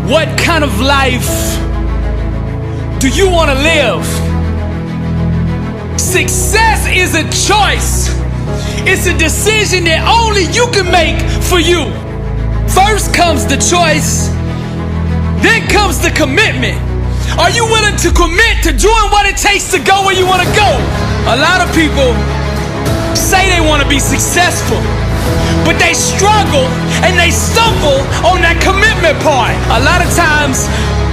What kind of life do you want to live? Success is a choice. It's a decision that only you can make for you. First comes the choice, then comes the commitment. Are you willing to commit to doing what it takes to go where you want to go? A lot of people say they want to be successful, but they struggle and they stumble on that commitment part. A lot of times,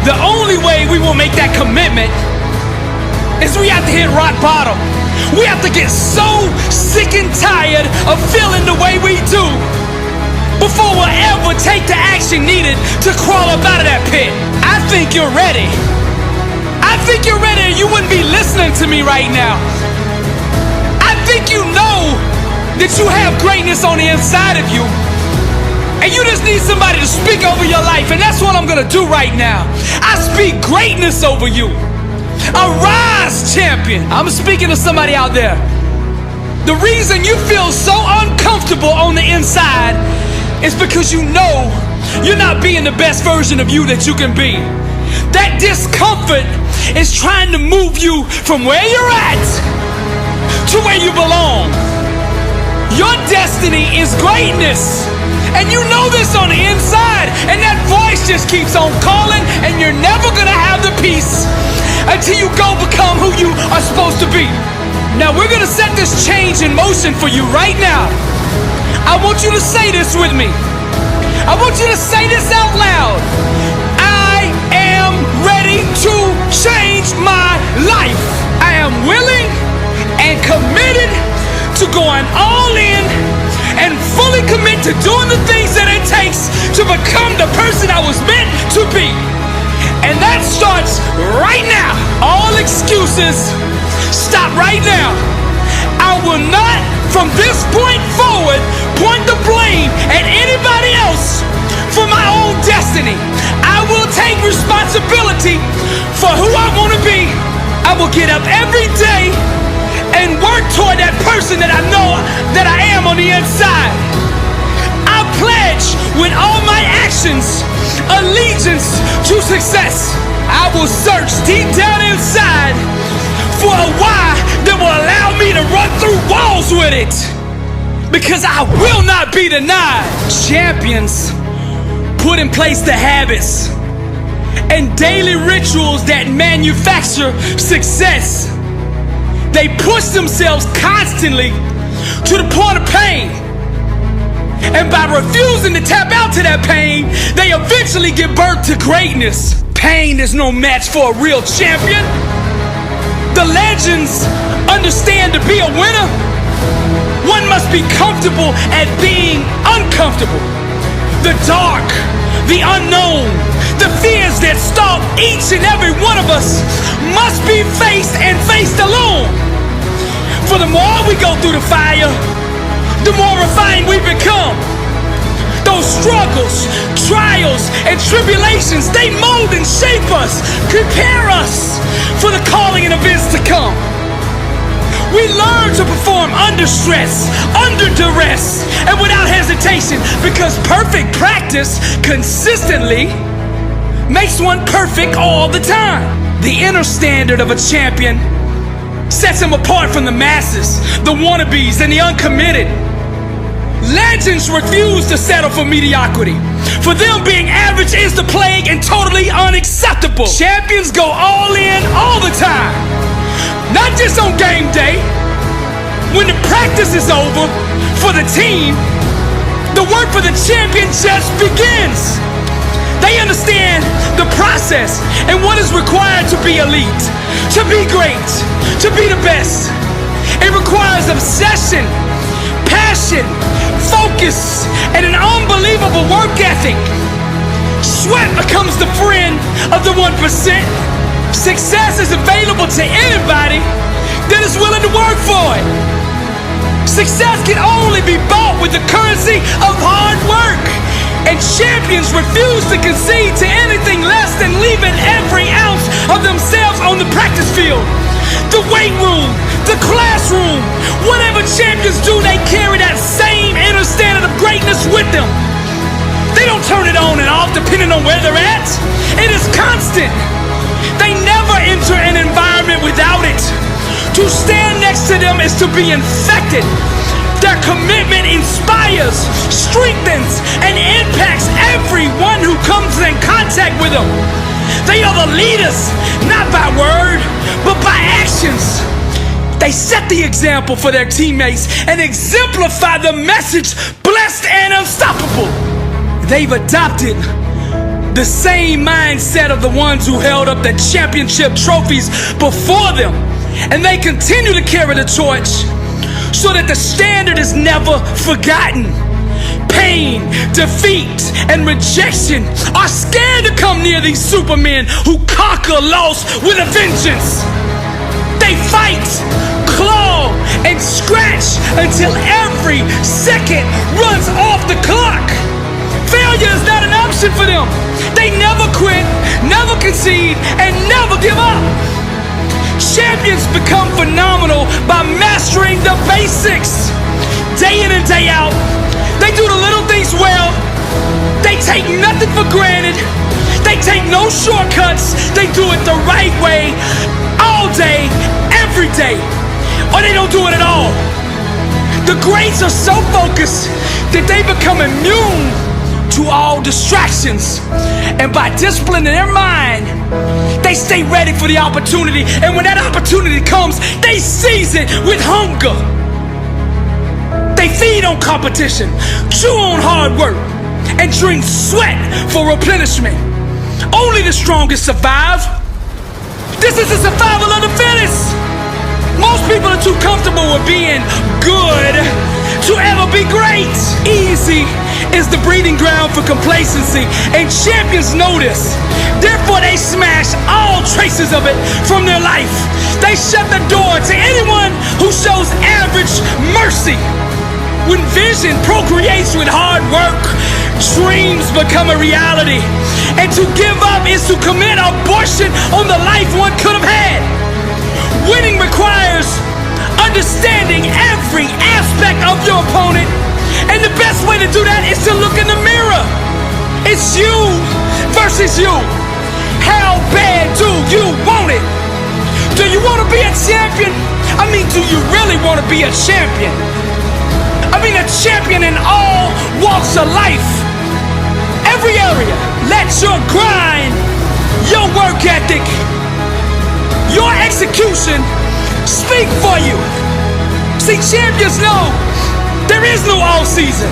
the only way we will make that commitment is we have to hit rock bottom. We have to get so sick and tired of feeling the way we do before we'll ever take the action needed to crawl up out of that pit. I think you're ready. I think you're ready, or you wouldn't be listening to me right now. I think you know that you have greatness on the inside of you, and you just need somebody to speak over your life, and that's what I'm gonna do right now. I speak greatness over you. Arise, champion. I'm speaking to somebody out there. The reason you feel so uncomfortable on the inside is because you know you're not being the best version of you that you can be. That discomfort is trying to move you from where you're at to where you belong. Your destiny is greatness, and you know this on the inside, and that voice just keeps on calling, and you're never gonna have the peace until you go become who you are supposed to be. Now we're gonna set this change in motion for you right now. I want you to say this with me. I want you to say this out loud. I am ready to change my life. I am willing and committed to going all in and fully commit to doing the things that it takes to become the person I was meant to be. And that starts right now. All excuses stop right now. I will not, from this point forward, point the blame at anybody else for my own destiny. I will take responsibility for who I want to be. I will get up every day and work toward that person that I know that I am on the inside. I pledge with all my actions allegiance to success. I will search deep down inside for a why that will allow me to run through walls with it, because I will not be denied. Champions put in place the habits and daily rituals that manufacture success. They push themselves constantly to the point of pain. And by refusing to tap out to that pain, they eventually give birth to greatness. Pain is no match for a real champion. The legends understand to be a winner, one must be comfortable at being uncomfortable. The dark, the unknown, the fears that stalk each and every one of us must be faced and faced alone. For the more we go through the fire, the more refined we become. Those struggles, trials, and tribulations, they mold and shape us, prepare us for the calling and events to come. We learn to perform under stress, under duress, and without hesitation, because perfect practice consistently makes one perfect all the time. The inner standard of a champion sets him apart from the masses, the wannabes, and the uncommitted. Legends refuse to settle for mediocrity. For them, being average is the plague and totally unacceptable. Champions go all in all the time. Not just on game day. When the practice is over for the team, the work for the champion just begins. They understand the process and what is required to be elite, to be great, to be the best. It requires obsession, passion, focus, and an unbelievable work ethic. Sweat becomes the friend of the 1%. Success is available to anybody that is willing to work for it. Success can only be bought with the currency of hard work. And champions refuse to concede to anything less than leaving every ounce of themselves on the practice field. The weight room, the classroom, whatever champions do, they carry that same inner standard of greatness with them. They don't turn it on and off to depending on where they're at. It is constant. They never enter an environment without it. To stand next to them is to be infected. Their commitment inspires, strengthens, and impacts everyone who comes in contact with them. They are the leaders, not by word, but by actions. They set the example for their teammates and exemplify the message, blessed and unstoppable. They've adopted the same mindset of the ones who held up the championship trophies before them. And they continue to carry the torch so that the standard is never forgotten. Pain, defeat, and rejection are scared to come near these supermen who conquer loss with a vengeance. They fight, claw, and scratch until every second runs off the clock. Failure is not an option for them. They never quit, never concede, and never give up. Champions become phenomenal by mastering the basics. Day in and day out, they do the little things well. They take nothing for granted. They take no shortcuts. They do it the right way, all day, every day, or they don't do it at all. The greats are so focused that they become immune to all distractions. And by disciplining their mind, they stay ready for the opportunity. And when that opportunity comes, they seize it with hunger. They feed on competition, chew on hard work, and drink sweat for replenishment. Only the strongest survive. This is the survival of the fittest. Most people are too comfortable with being good to ever be great. Easy is the breeding ground for complacency, and champions know this. Therefore, they smash all traces of it from their life. They shut the door to anyone who shows average mercy. When vision procreates with hard work, dreams become a reality. And to give up is to commit abortion on the life one could have had. Winning requires understanding every aspect of your opponent. And the best way to do that is to look in the mirror. It's you versus you. How bad do you want it? Do you want to be a champion? I mean, do you really want to be a champion? I mean, a champion in all walks of life. Every area. Let your grind, your work ethic, your execution speak for you. See, champions know there is no all season.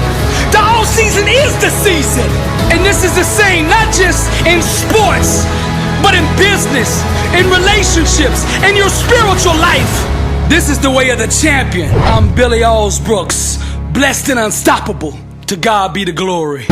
The all season is the season. And this is the same, not just in sports, but in business, in relationships, in your spiritual life. This is the way of the champion. I'm Billy Alsbrooks, blessed and unstoppable. To God be the glory.